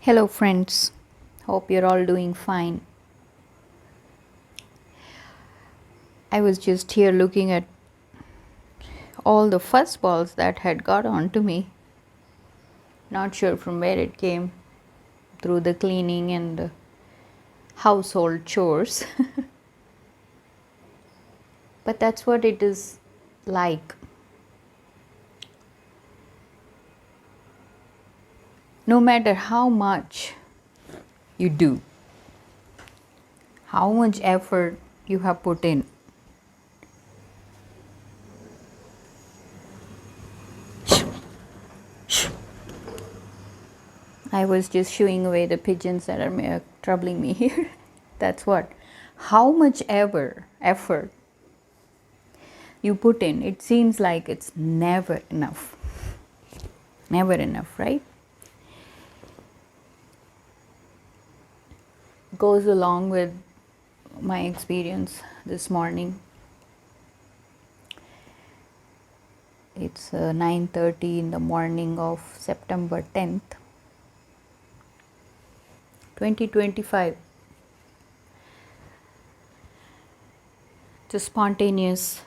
Hello, friends. Hope you're all doing fine. I was just here looking at all the fuzz balls that had got onto me. Not sure from where it came through the cleaning and the household chores, but that's what it is like. No matter how much you do, how much effort you have put in, I was just shooing away the pigeons that are troubling me here. That's what. How much effort you put in, it seems like it's never enough. Never enough, right? Goes along with my experience this morning. It's 9:30 in the morning of September 10th, 2025. It's a spontaneous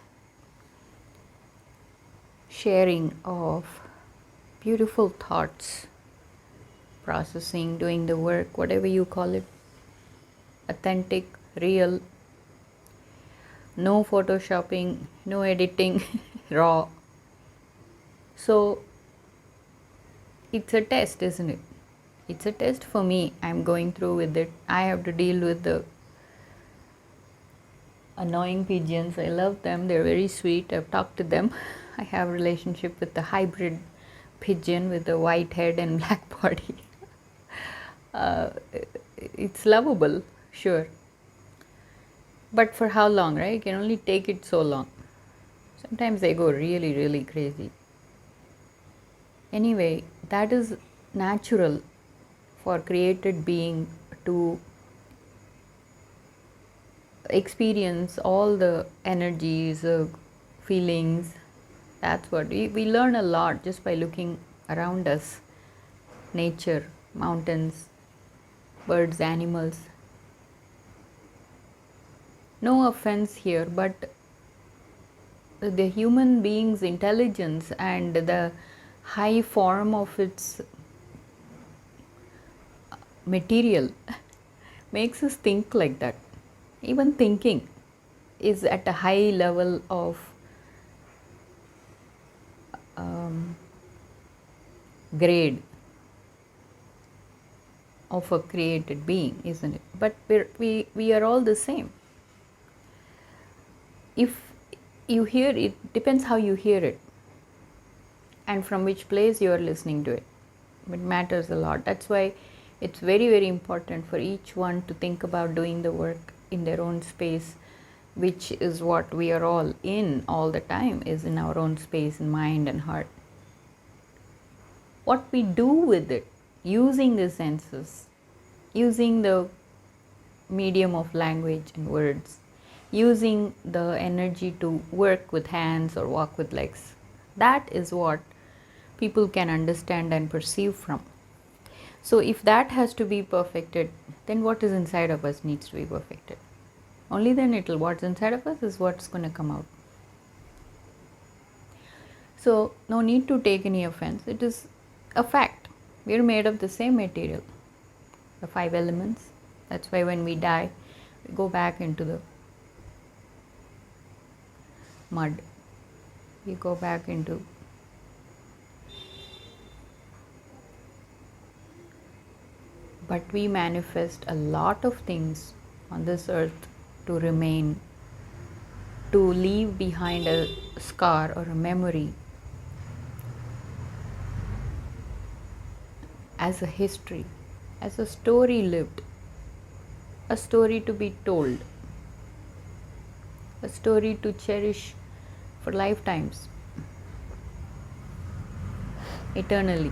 sharing of beautiful thoughts, processing, doing the work, whatever you call it. Authentic, real, no photoshopping, no editing, raw. So it's a test, isn't it? It's a test for me. I'm going through with it. I have to deal with the annoying pigeons. I love them. They're very sweet. I've talked to them. I have a relationship with the hybrid pigeon with the white head and black body. It's lovable, sure. But for how long, right? You can only take it so long. Sometimes they go really, really crazy. Anyway, that is natural for created being to experience all the energies, feelings. That's what we learn a lot just by looking around us. Nature, mountains, birds, animals. No offense here, but the human being's intelligence and the high form of its material makes us think like that. Even thinking is at a high level of grade of a created being, isn't it? But we are all the same. If you hear it, depends how you hear it and from which place you are listening to it. It matters a lot. That's why it's very, very important for each one to think about doing the work in their own space, which is what we are all in all the time, is in our own space in mind and heart. What we do with it, using the senses, using the medium of language and words, using the energy to work with hands or walk with legs, that is what people can understand and perceive from. So if that has to be perfected, then what is inside of us needs to be perfected. Only then what's inside of us is what's going to come out. So no need to take any offense. It is a fact. We are made of the same material, the 5 elements. That's why when we die, we go back into the mud. We go back into but we manifest a lot of things on this earth to remain, to leave behind a scar or a memory as a history, as a story lived, a story to be told, a story to cherish for lifetimes, eternally.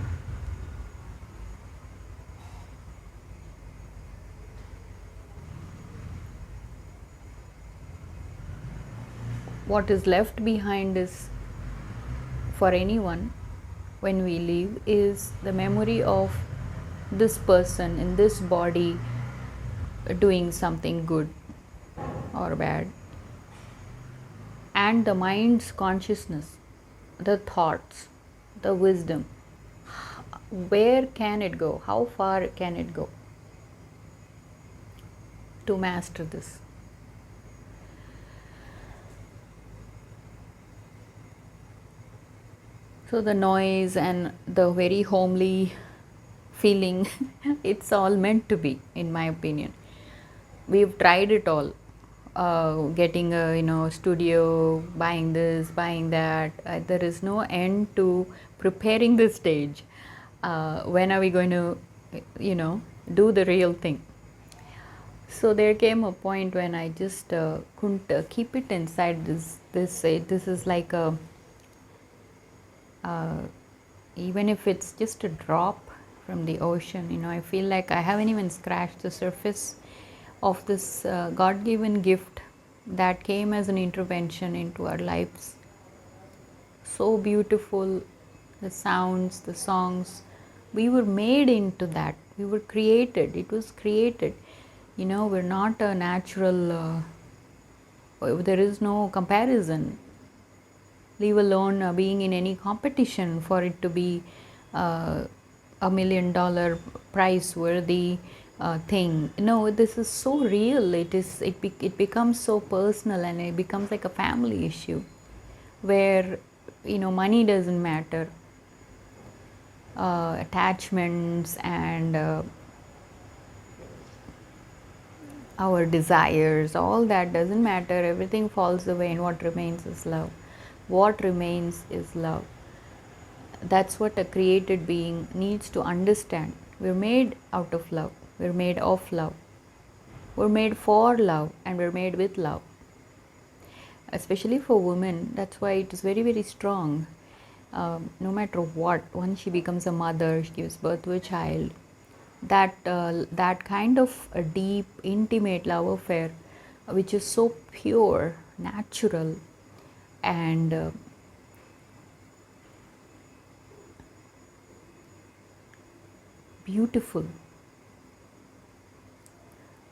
What is left behind is, for anyone, when we leave, is the memory of this person in this body doing something good or bad, and the mind's consciousness, the thoughts, the wisdom, where can it go? How far can it go to master this? So the noise and the very homely feeling, it's all meant to be, in my opinion. We've tried it all. Getting a studio, buying this, buying that. There is no end to preparing the stage. When are we going to do the real thing? So there came a point when I just couldn't keep it inside. This is like a even if it's just a drop from the ocean, I feel like I haven't even scratched the surface of this God-given gift that came as an intervention into our lives. So beautiful, the sounds, the songs. We were made into that. We were created. It was created. We're not a natural, there is no comparison. Leave alone being in any competition for it to be $1 million prize worthy thing. No, this is so real. It becomes so personal, and it becomes like a family issue where money doesn't matter. Attachments and our desires, all that doesn't matter. Everything falls away, and what remains is love. What remains is love. That's what a created being needs to understand. We're made out of love. We're made of love. We're made for love, and we're made with love. Especially for women, that's why it is very, very strong. No matter what, once she becomes a mother, she gives birth to a child, that kind of a deep, intimate love affair, which is so pure, natural, and beautiful.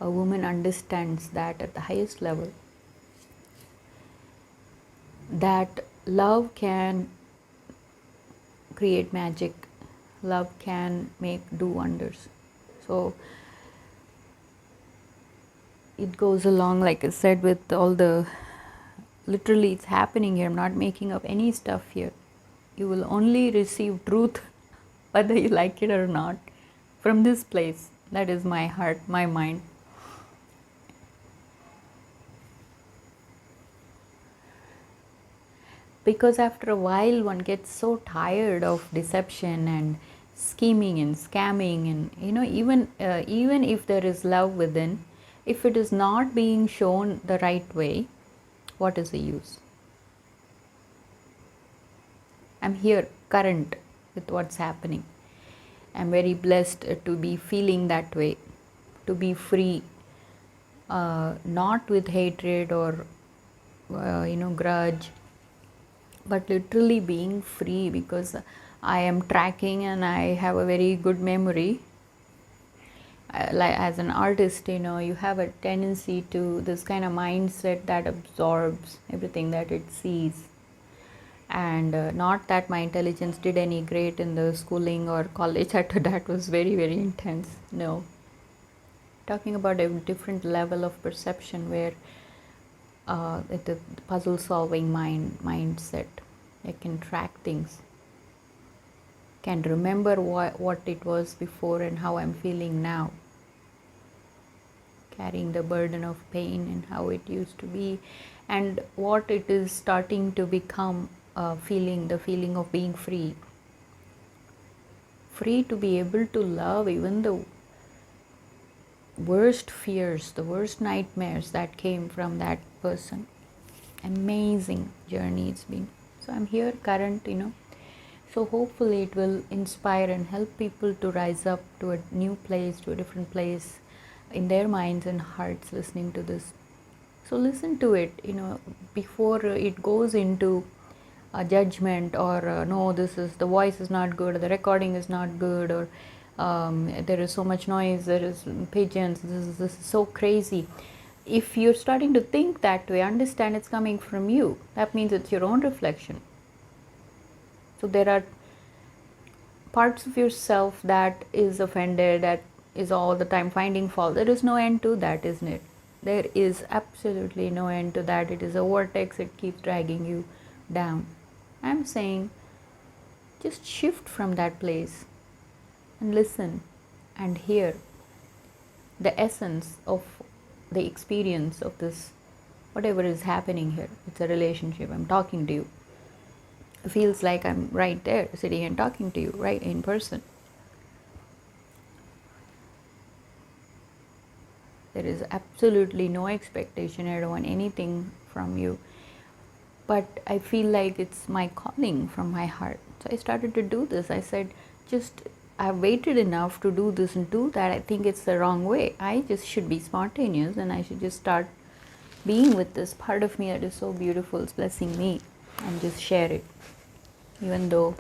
A woman understands that at the highest level, that love can create magic, love can do wonders. So it goes along, like I said, with all the, literally it's happening here. I'm not making up any stuff here. You will only receive truth whether you like it or not from this place. That is my heart, my mind. Because after a while one gets so tired of deception and scheming and scamming, and even if there is love within, if it is not being shown the right way, what is the use? I'm here current with what's happening. I'm very blessed to be feeling that way, to be free, not with hatred or grudge, but literally being free, because I am tracking and I have a very good memory. Like as an artist, you have a tendency to this kind of mindset that absorbs everything that it sees. And not that my intelligence did any great in the schooling or college. That was very, very intense. No, talking about a different level of perception where the puzzle solving mindset. I can track things, can remember what it was before and how I'm feeling now, carrying the burden of pain and how it used to be and what it is starting to become, the feeling of being free to be able to love even the worst fears, the worst nightmares that came from that person. Amazing journey it's been. So I'm here current, so hopefully it will inspire and help people to rise up to a new place, to a different place in their minds and hearts listening to this. So listen to it, before it goes into a judgment or no, the voice is not good, or the recording is not good, or There is so much noise, there is pigeons, this is so crazy. If you're starting to think that way, understand it's coming from you. That means it's your own reflection. So there are parts of yourself that is offended, that is all the time finding fault. There is no end to that, isn't it? There is absolutely no end to that. It is a vortex, it keeps dragging you down. I'm saying just shift from that place and listen and hear the essence of the experience of this, whatever is happening here. It's a relationship. I'm talking to you. It feels like I'm right there, sitting and talking to you, right in person. There is absolutely no expectation. I don't want anything from you. But I feel like it's my calling from my heart. So I started to do this. I said, I've waited enough to do this and do that. I think it's the wrong way. I just should be spontaneous and I should just start being with this part of me that is so beautiful, it's blessing me, and just share it. Even though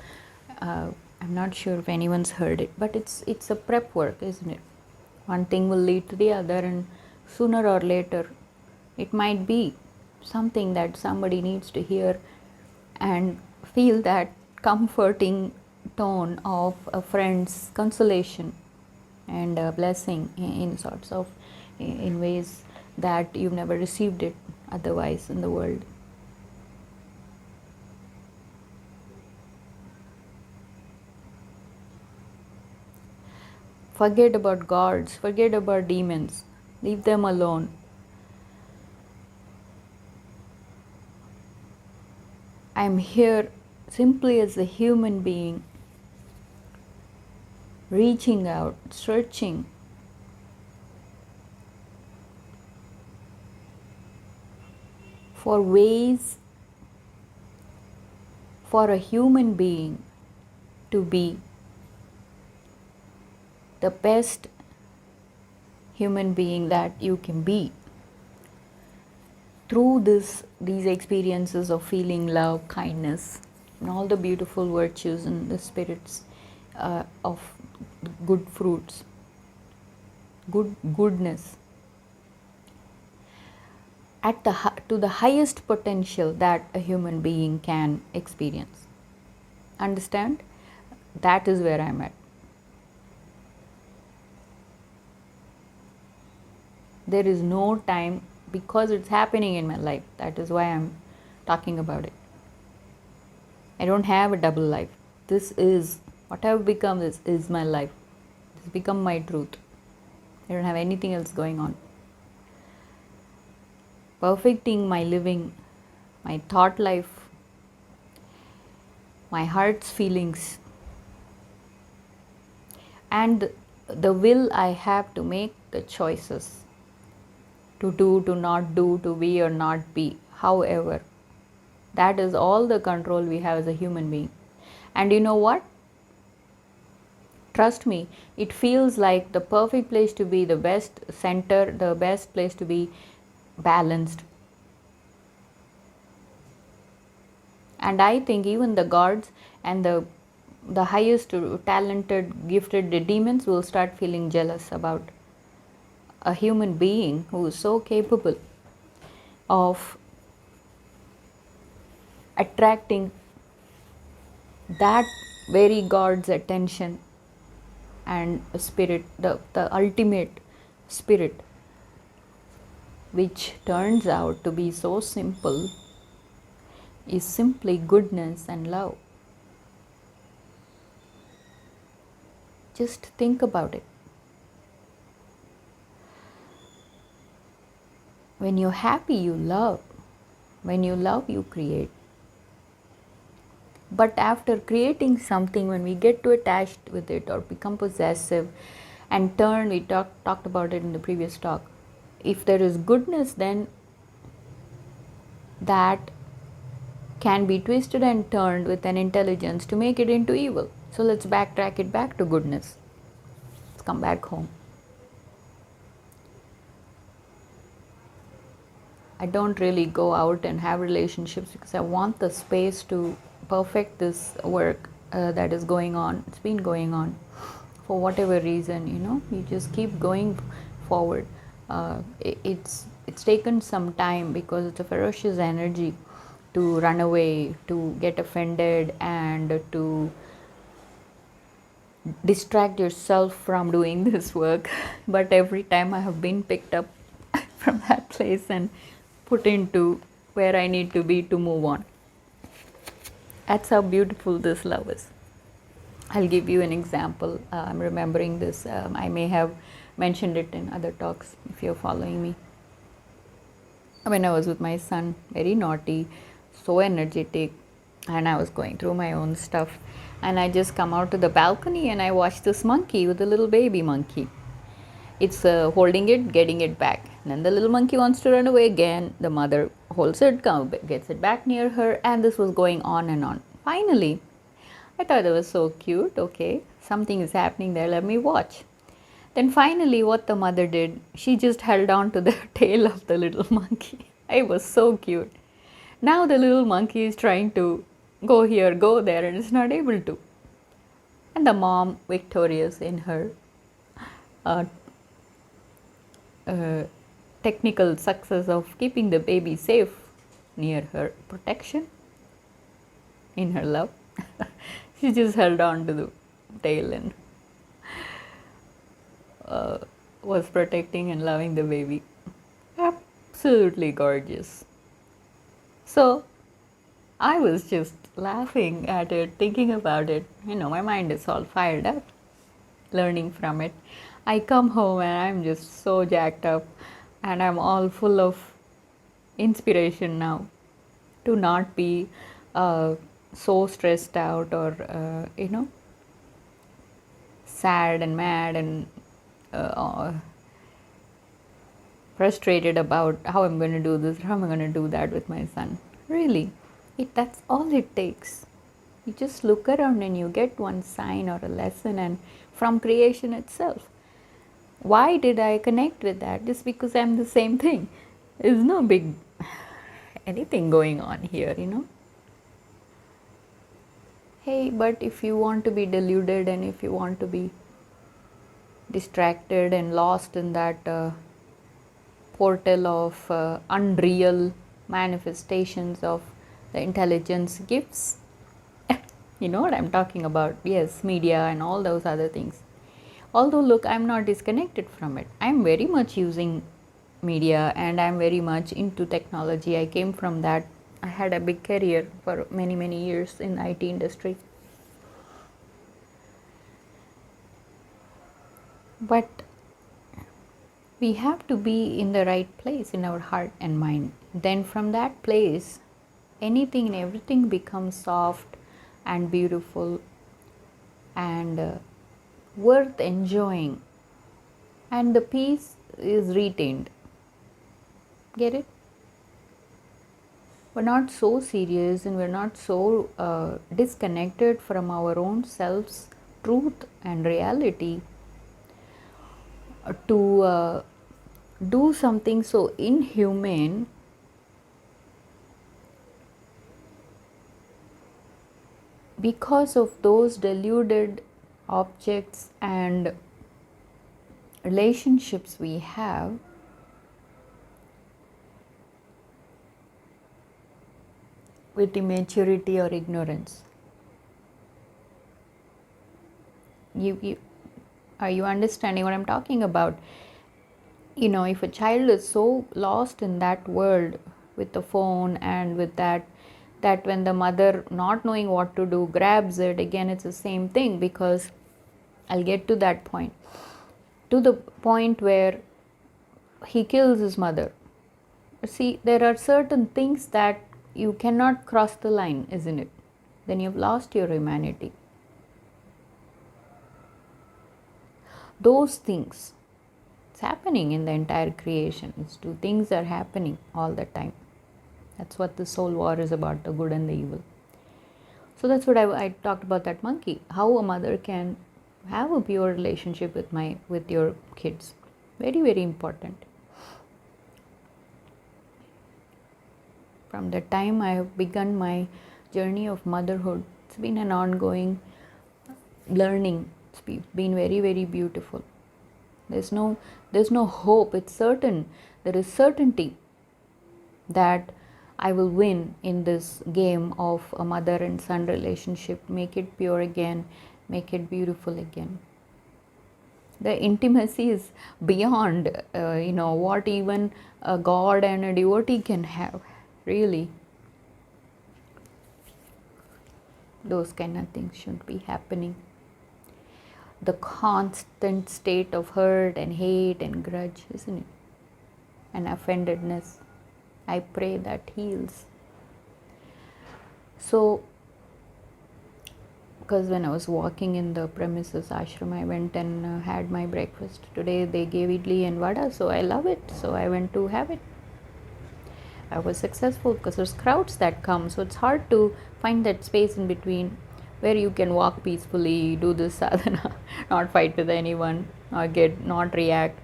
I'm not sure if anyone's heard it, but it's a prep work, isn't it? One thing will lead to the other, and sooner or later it might be something that somebody needs to hear and feel that comforting tone of a friend's consolation and a blessing in sorts of in ways that you've never received it otherwise in the world. Forget about gods, forget about demons, leave them alone. I'm here simply as a human being, reaching out, searching for ways for a human being to be the best human being that you can be. Through these experiences of feeling love, kindness, and all the beautiful virtues and the spirits of good fruits, goodness, to the highest potential that a human being can experience. Understand? That is where I'm at. There is no time, because it's happening in my life. That is why I'm talking about it. I don't have a double life. This is what I've become. This is my life. It's become my truth. I don't have anything else going on. Perfecting my living, my thought life, my heart's feelings, and the will I have to make the choices to do, to not do, to be or not be. However, that is all the control we have as a human being. And you know what? Trust me, it feels like the perfect place to be, the best center, the best place to be balanced. And I think even the gods and the highest talented, gifted demons will start feeling jealous about a human being who is so capable of attracting that very God's attention and spirit, the ultimate spirit, which turns out to be so simple, is simply goodness and love. Just think about it. When you're happy, you love. When you love, you create. But after creating something, when we get too attached with it or become possessive and turn, we talked about it in the previous talk. If there is goodness, then that can be twisted and turned with an intelligence to make it into evil. So let's backtrack it back to goodness. Let's come back home. I don't really go out and have relationships because I want the space to perfect this work that is going on. It's been going on for whatever reason, you just keep going forward. It's taken some time because it's a ferocious energy to run away, to get offended, and to distract yourself from doing this work. But every time I have been picked up from that place and put into where I need to be to move on. That's how beautiful this love is. I'll give you an example. I'm remembering this. I may have mentioned it in other talks if you're following me. When I was with my son, very naughty, so energetic, and I was going through my own stuff, and I just come out to the balcony and I watch this monkey with a little baby monkey. It's holding it, getting it back. And then the little monkey wants to run away again. The mother holds it, gets it back near her, and this was going on and on. Finally, I thought it was so cute. Okay, something is happening there, let me watch. Then finally, what the mother did, she just held on to the tail of the little monkey. It was so cute. Now the little monkey is trying to go here, go there, and is not able to. And the mom, victorious in her uh, technical success of keeping the baby safe near her protection, in her love, she just held on to the tail and was protecting and loving the baby. Absolutely gorgeous. So I was just laughing at it, thinking about it. My mind is all fired up, learning from it. I come home and I'm just so jacked up, and I'm all full of inspiration now to not be so stressed out or, sad and mad and frustrated about how I'm going to do this, how I'm going to do that with my son. Really, that's all it takes. You just look around and you get one sign or a lesson, and from creation itself. Why did I connect with that? Just because I'm the same thing. There's no big anything going on here, Hey, but if you want to be deluded and if you want to be distracted and lost in that portal of unreal manifestations of the intelligence gifts, you know what I'm talking about. Yes, media and all those other things. Although, look, I'm not disconnected from it. I'm very much using media and I'm very much into technology. I came from that. I had a big career for many, many years in IT industry. But we have to be in the right place in our heart and mind. Then from that place, anything and everything becomes soft and beautiful and worth enjoying, and the peace is retained. Get it? We're not so serious and we're not so disconnected from our own selves, truth and reality to do something so inhumane because of those deluded objects and relationships we have. With immaturity or ignorance. Are you understanding what I'm talking about? If a child is so lost in that world with the phone and with that when the mother, not knowing what to do, grabs it, again it's the same thing, because I'll get to that point, to the point where he kills his mother. See, there are certain things that you cannot cross the line, isn't it? Then you've lost your humanity. Those things, it's happening in the entire creation. These two things are happening all the time. That's what the soul war is about, the good and the evil. So that's what I talked about, that monkey. How a mother can have a pure relationship with your kids. Very, very important. From the time I have begun my journey of motherhood, it's been an ongoing learning It's been very, very beautiful. There's no hope. It's certain. There is certainty that I will win in this game of a mother and son relationship. Make it pure again, make it beautiful again. The intimacy is beyond, what even a God and a devotee can have, really. Those kind of things should be happening. The constant state of hurt and hate and grudge, isn't it? And offendedness. I pray that heals. So, because when I was walking in the premises ashram, I went and had my breakfast. Today they gave idli and vada, so I love it. So I went to have it. I was successful because there's crowds that come, so it's hard to find that space in between where you can walk peacefully, do this sadhana, not fight with anyone, not react.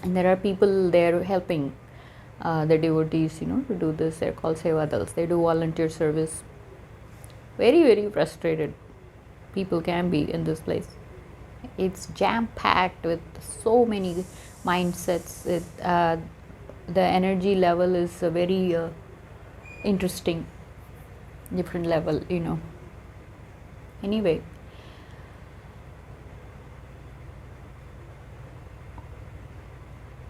And there are people there helping the devotees, to do this. They're called sevadals. They do volunteer service. Very, very frustrated people can be in this place. It's jam-packed with so many mindsets. The energy level is a very interesting, different level, Anyway,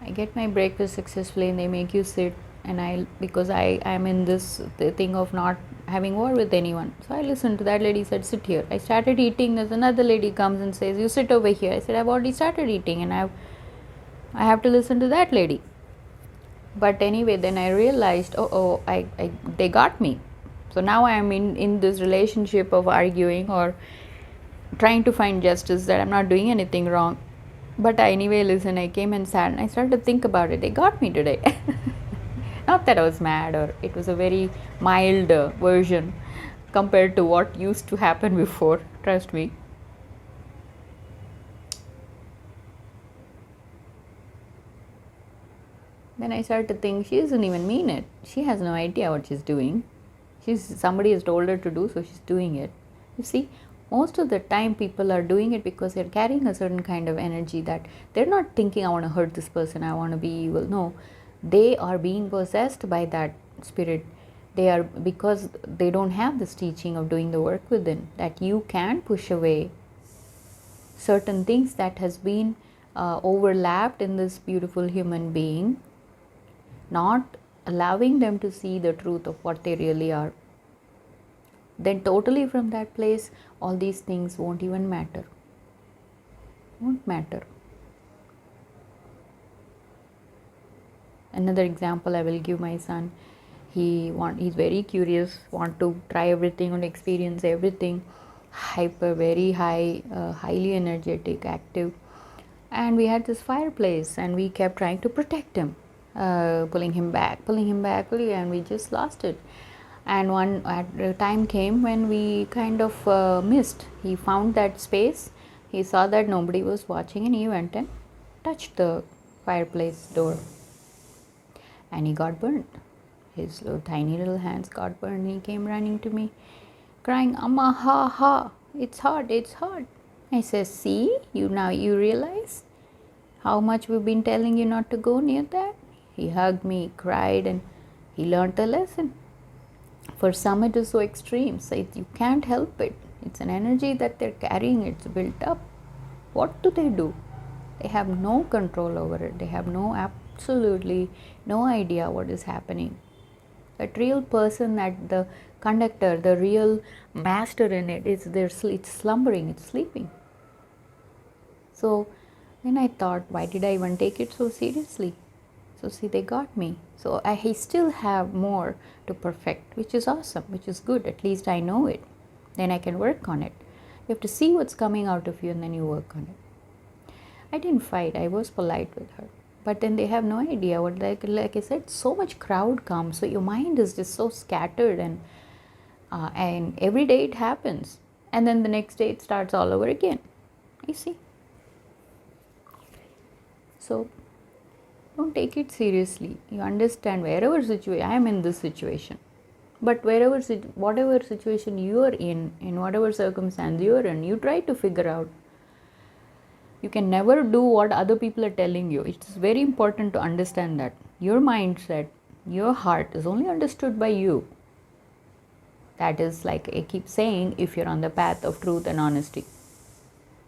I get my breakfast successfully and they make you sit, and because I am in this thing of not having war with anyone, so I listened to that lady said sit here. I started eating. There's another lady comes and says you sit over here. I said I've already started eating and I have to listen to that lady. But anyway, then I realized they got me. So now I am in this relationship of arguing or trying to find justice, that I'm not doing anything wrong. But I anyway listen. I came and sat and I started to think about it. They got me today. Not that I was mad, or it was a very mild version compared to what used to happen before. Trust me. Then I started to think she doesn't even mean it. She has no idea what she's doing. Somebody has told her to do, so she's doing it. You see, most of the time people are doing it because they're carrying a certain kind of energy that they're not thinking, I want to hurt this person, I want to be evil. No, they are being possessed by that spirit. Because they don't have this teaching of doing the work within, that you can push away certain things that has been overlapped in this beautiful human being, not allowing them to see the truth of what they really are. Then totally from that place, all these things won't even matter. Won't matter. Another example I will give my son. He's very curious, want to try everything and experience everything. Hyper, very high, highly energetic, active. And we had this fireplace and we kept trying to protect him. Pulling him back, and we just lost it. And a time came when we kind of missed. He found that space. He saw that nobody was watching, and he went and touched the fireplace door, and he got burnt. His tiny little hands got burned. He came running to me, crying, "Amma, ha ha! It's hot! It's hot!" I says, "See, you realize how much we've been telling you not to go near that." He hugged me, cried, and he learned the lesson. For some it is so extreme, so you can't help it. It's an energy that they're carrying, it's built up. What do? They have no control over it. They have absolutely no idea what is happening. That real person, that the conductor, the real master in it, it's slumbering, it's sleeping. So then I thought, why did I even take it so seriously? So see, they got me. So I still have more to perfect, which is awesome, which is good. At least I know it. Then I can work on it. You have to see what's coming out of you and then you work on it. I didn't fight. I was polite with her. But then they have no idea what, like I said, so much crowd comes. So your mind is just so scattered, and every day it happens. And then the next day it starts all over again. You see? So don't take it seriously. You understand wherever situation, I am in this situation. But whatever situation you are in whatever circumstance you are in, you try to figure out You can never do what other people are telling you. It's very important to understand that your mindset, your heart is only understood by you. That is, like I keep saying, if you're on the path of truth and honesty.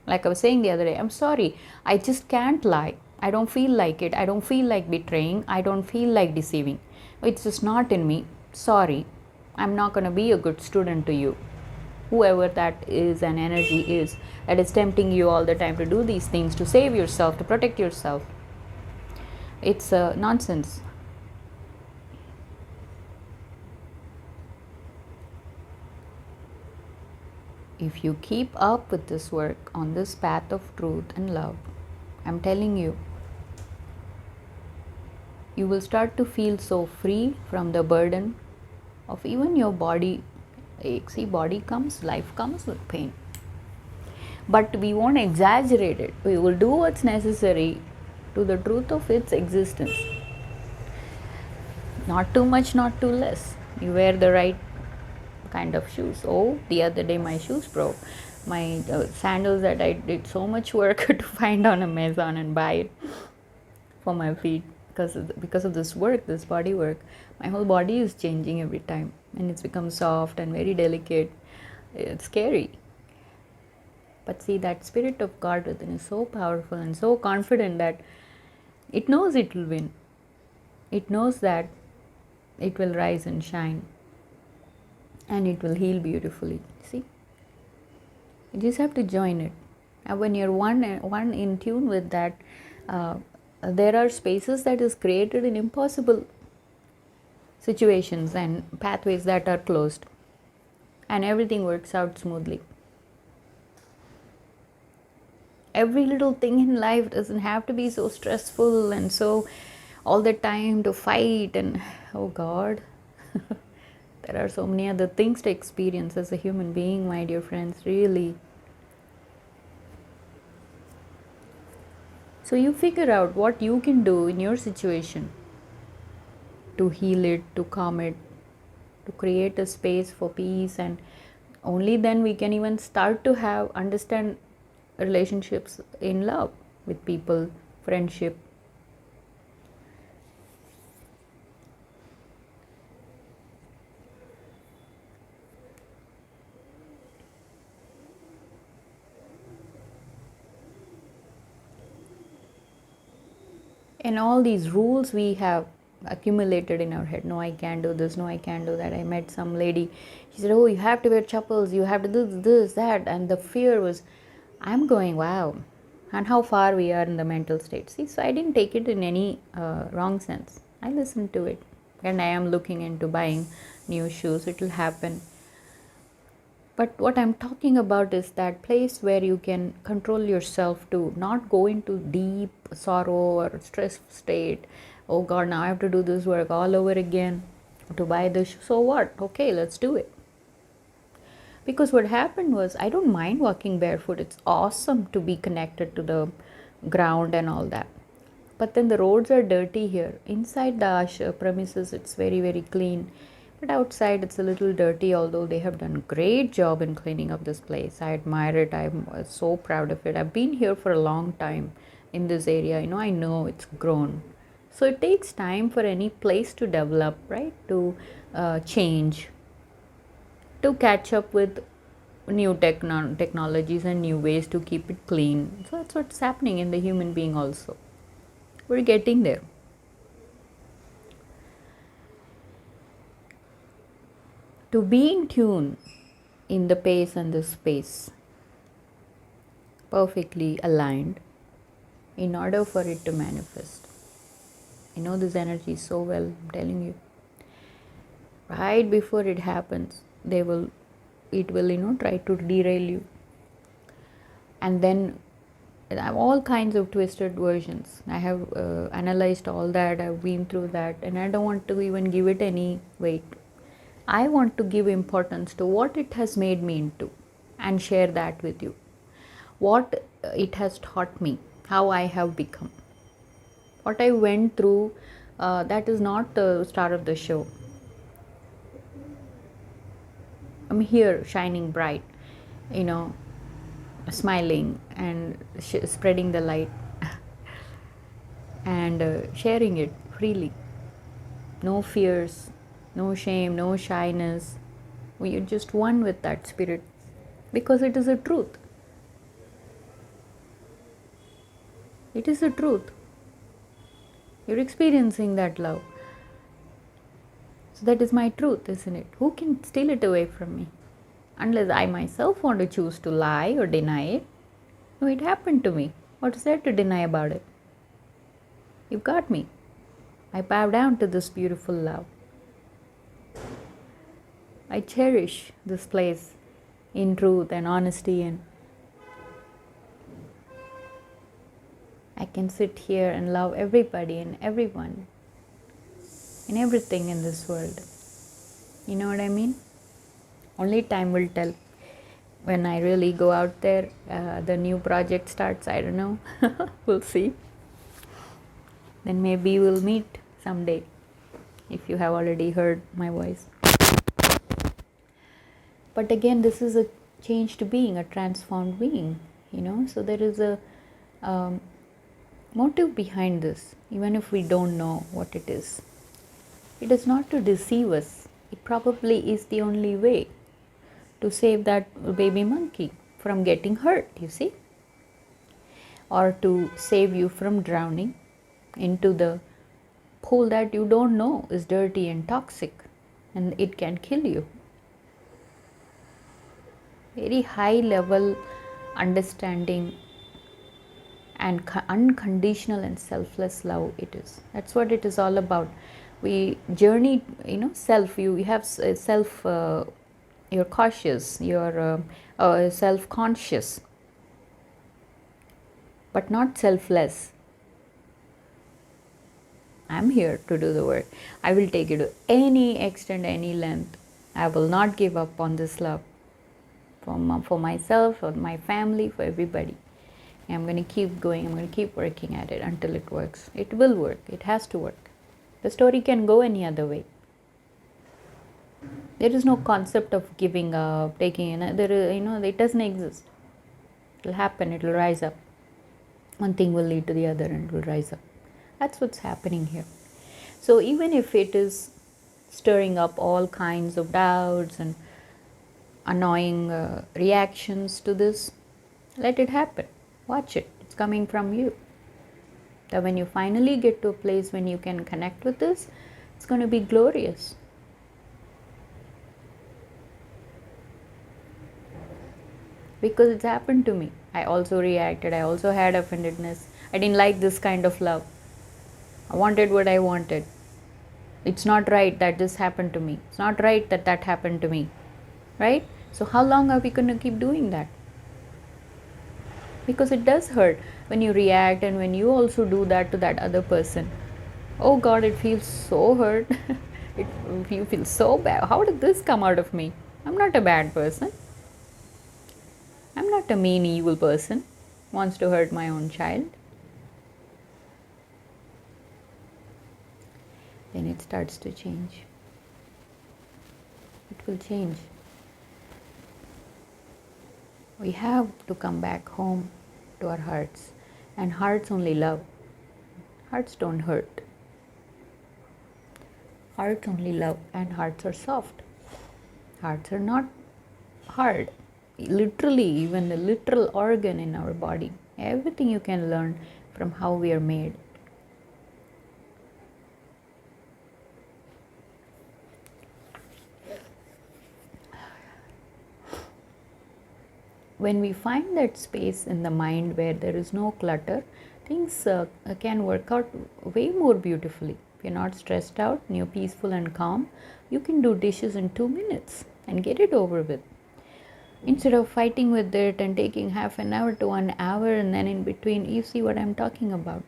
Like I was saying the other day, I'm sorry, I just can't lie. I don't feel like it. I don't feel like betraying. I don't feel like deceiving. It's just not in me. Sorry, I'm not going to be a good student to you. Whoever that is, an energy is, that is tempting you all the time to do these things, to save yourself, to protect yourself. It's nonsense. If you keep up with this work on this path of truth and love, I'm telling you, you will start to feel so free from the burden of even your body ache. See, body comes, life comes with pain. But we won't exaggerate it. We will do what's necessary to the truth of its existence. Not too much, not too less. You wear the right kind of shoes. Oh, the other day my shoes broke. My sandals that I did so much work to find on Amazon and buy it for my feet, because of this work, this body work. My whole body is changing every time, and it's become soft and very delicate. It's scary. But see, that spirit of God within is so powerful and so confident that it knows it will win. It knows that it will rise and shine, and it will heal beautifully. See, you just have to join it. And when you're one in tune with that, there are spaces that is created in impossible situations and pathways that are closed, and everything works out smoothly. Every little thing in life doesn't have to be so stressful and so all the time to fight, and oh God, there are so many other things to experience as a human being, my dear friends, really. So you figure out what you can do in your situation to heal it, to calm it, to create a space for peace, and only then we can even start to understand relationships in love with people, friendship. And all these rules we have accumulated in our head. No, I can't do this. No, I can't do that. I met some lady. She said, oh, you have to wear chappals. You have to do this, that. And the fear was, I'm going, wow. And how far we are in the mental state. See, so I didn't take it in any wrong sense. I listened to it. And I am looking into buying new shoes. It will happen. But what I'm talking about is that place where you can control yourself to not go into deep sorrow or stress state. Oh God, now I have to do this work all over again to buy this. So what? Okay, let's do it. Because what happened was, I don't mind walking barefoot. It's awesome to be connected to the ground and all that. But then the roads are dirty here. Inside the premises, it's very, very clean. But outside, it's a little dirty, although they have done a great job in cleaning up this place. I admire it. I'm so proud of it. I've been here for a long time in this area. I know it's grown. So it takes time for any place to develop, right? To change, to catch up with new technologies and new ways to keep it clean. So that's what's happening in the human being also. We're getting there. To be in tune in the pace and the space, perfectly aligned, in order for it to manifest. I know this energy so well, I'm telling you. Right before it happens, it will try to derail you. And then I have all kinds of twisted versions. I have analyzed all that, I've been through that, and I don't want to even give it any weight. I want to give importance to what it has made me into and share that with you. What it has taught me, how I have become. What I went through, that is not the star of the show. I'm here shining bright, smiling and spreading the light and sharing it freely. No fears, no shame, no shyness. We are just one with that spirit because it is a truth. It is a truth. You're experiencing that love. So that is my truth, isn't it? Who can steal it away from me? Unless I myself want to choose to lie or deny it. No, it happened to me. What is there to deny about it? You got me. I bow down to this beautiful love. I cherish this place in truth and honesty, and I can sit here and love everybody and everyone and everything in this world. You know what I mean? Only time will tell. When I really go out there, the new project starts, I don't know. We'll see. Then maybe we'll meet someday, if you have already heard my voice. But again, this is a changed being, a transformed being, so there is a motive behind this, even if we don't know what it is. It is not to deceive us. It probably is the only way to save that baby monkey from getting hurt, you see, or to save you from drowning into the pool that you don't know is dirty and toxic and it can kill you. Very high level understanding and unconditional and selfless love it is. That's what it is all about. We journey, self. You have self. You're cautious. You're self-conscious, but not selfless. I'm here to do the work. I will take it to any extent, any length. I will not give up on this love for myself, for my family, for everybody. I'm going to keep going. I'm going to keep working at it until it works. It will work. It has to work. The story can go any other way. There is no concept of giving up, taking another, it doesn't exist. It will happen. It will rise up. One thing will lead to the other and it will rise up. That's what's happening here. So even if it is stirring up all kinds of doubts and annoying reactions to this, let it happen. Watch it. It's coming from you. That when you finally get to a place when you can connect with this, it's going to be glorious. Because it's happened to me. I also reacted. I also had offendedness. I didn't like this kind of love. I wanted what I wanted. It's not right that this happened to me. It's not right that that happened to me. Right? So how long are we going to keep doing that? Because it does hurt when you react and when you also do that to that other person. Oh God, it feels so hurt. You feel so bad. How did this come out of me? I'm not a bad person. I'm not a mean, evil person who wants to hurt my own child. Then it starts to change. It will change. We have to come back home to our hearts. And hearts only love. Hearts don't hurt. Hearts only love, and hearts are soft. Hearts are not hard. Literally, even the literal organ in our body. Everything you can learn from how we are made. When we find that space in the mind where there is no clutter, things can work out way more beautifully. If you're not stressed out and you're peaceful and calm, you can do dishes in 2 minutes and get it over with. Instead of fighting with it and taking half an hour to 1 hour and then in between, you see what I'm talking about.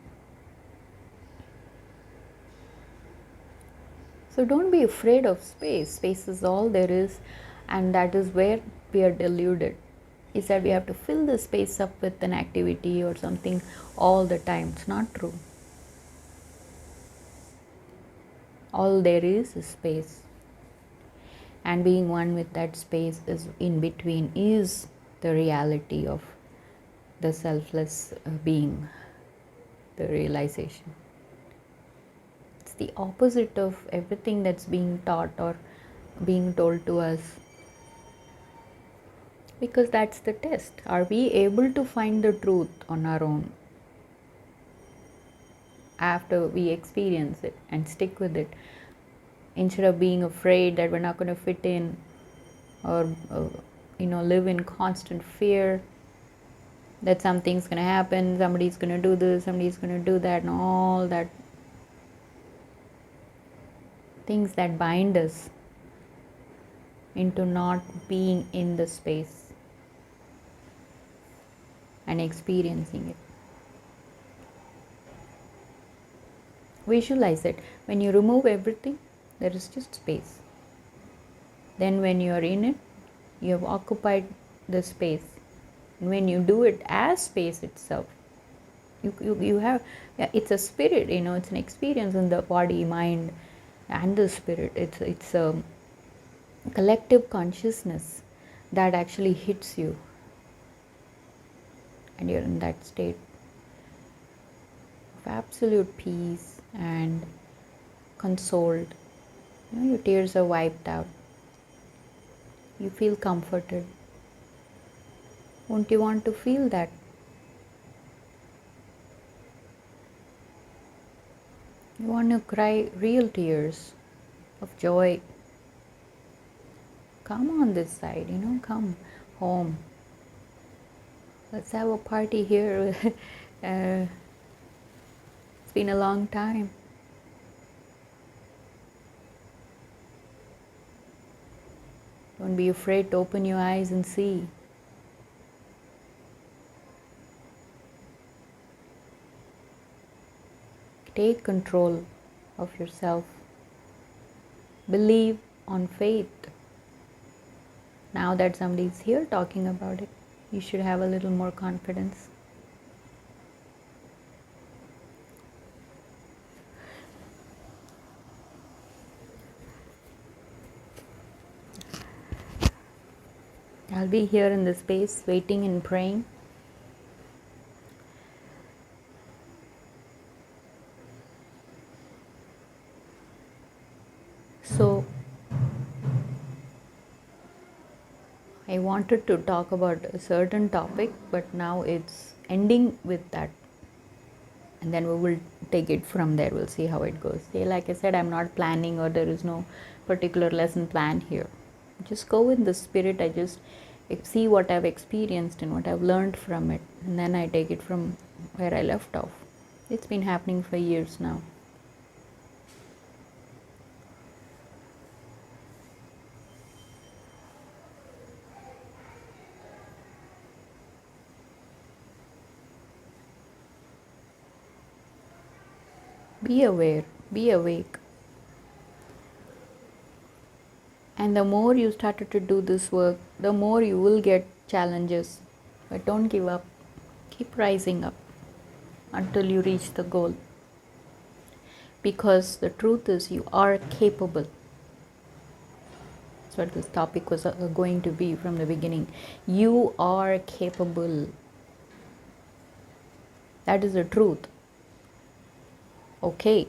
So don't be afraid of space. Space is all there is, and that is where we are deluded. Is that we have to fill the space up with an activity or something all the time. It's not true. All there is space. And being one with that space is in between is the reality of the selfless being, the realization. It's the opposite of everything that's being taught or being told to us. Because that's the test. Are we able to find the truth on our own after we experience it and stick with it, instead of being afraid that we're not going to fit in, or live in constant fear that something's going to happen, somebody's going to do this, somebody's going to do that, and all that things that bind us into not being in the space and experiencing it. Visualize it. When you remove everything, there is just space. Then when you are in it, you have occupied the space. And when you do it as space itself, you have, it's a spirit, it's an experience in the body, mind, and the spirit. It's a collective consciousness that actually hits you, and you're in that state of absolute peace and consoled. Your tears are wiped out. You feel comforted. Won't you want to feel that? You want to cry real tears of joy. Come on this side, come home. Let's have a party here. It's been a long time. Don't be afraid to open your eyes and see. Take control of yourself. Believe on faith. Now that somebody's here talking about it, you should have a little more confidence. I'll be here in the space waiting and praying. So, I wanted to talk about a certain topic, but now it's ending with that. And then we will take it from there. We'll see how it goes. Like I said, I'm not planning, or there is no particular lesson plan here. Just go with the spirit. I just see what I've experienced and what I've learned from it, and then I take it from where I left off. It's been happening for years now. Be aware, be awake. And the more you started to do this work, the more you will get challenges. But don't give up. Keep rising up until you reach the goal. Because the truth is, you are capable. That's what this topic was going to be from the beginning. You are capable. That is the truth. Okay.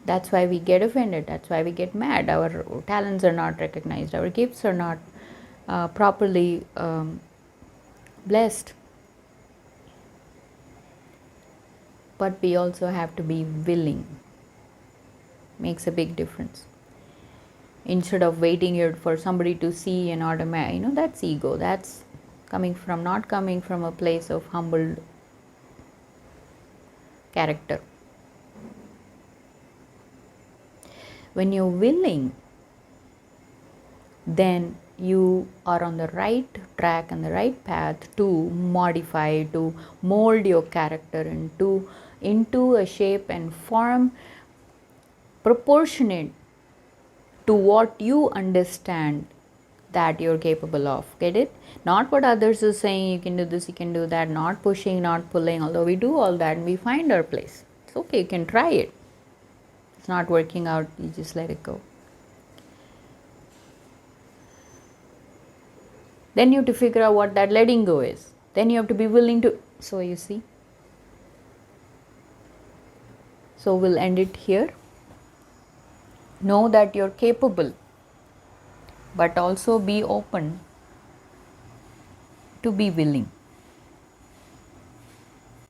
That's why we get offended. That's why we get mad. Our talents are not recognized. Our gifts are not properly blessed. But we also have to be willing. Makes a big difference. Instead of waiting here for somebody to see and automatic, that's ego. That's not coming from a place of humbled character. When you're willing, then you are on the right track and the right path to modify, to mold your character into a shape and form proportionate to what you understand that you're capable of. Get it? Not what others are saying, you can do this, you can do that, not pushing, not pulling, although we do all that and we find our place. It's okay, you can try it. It's not working out, you just let it go. Then you have to figure out what that letting go is. Then you have to be willing to, so you see. So we'll end it here. Know that you're capable, but also be open to be willing.